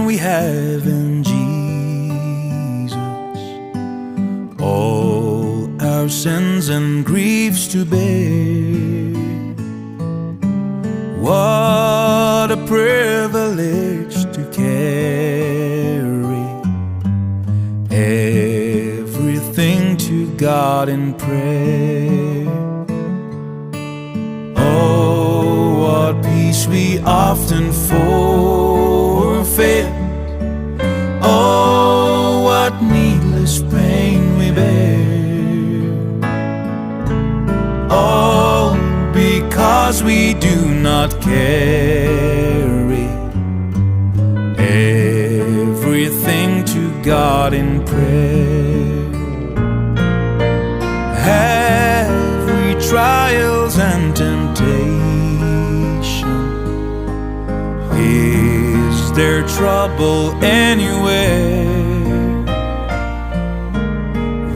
we have in Jesus all our sins and griefs to bear. What a privilege to carry everything to God in prayer. Oh, what peace we often forfeit. Oh, what needless pain we bear. All because we do not carry everything to God in prayer. Have we trials and temptation? Is there trouble anywhere?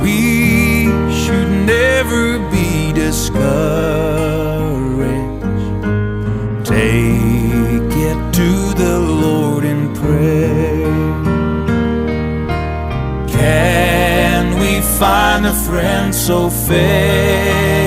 We should never be discouraged. Take it to the Lord in prayer. Can we find a friend so fair?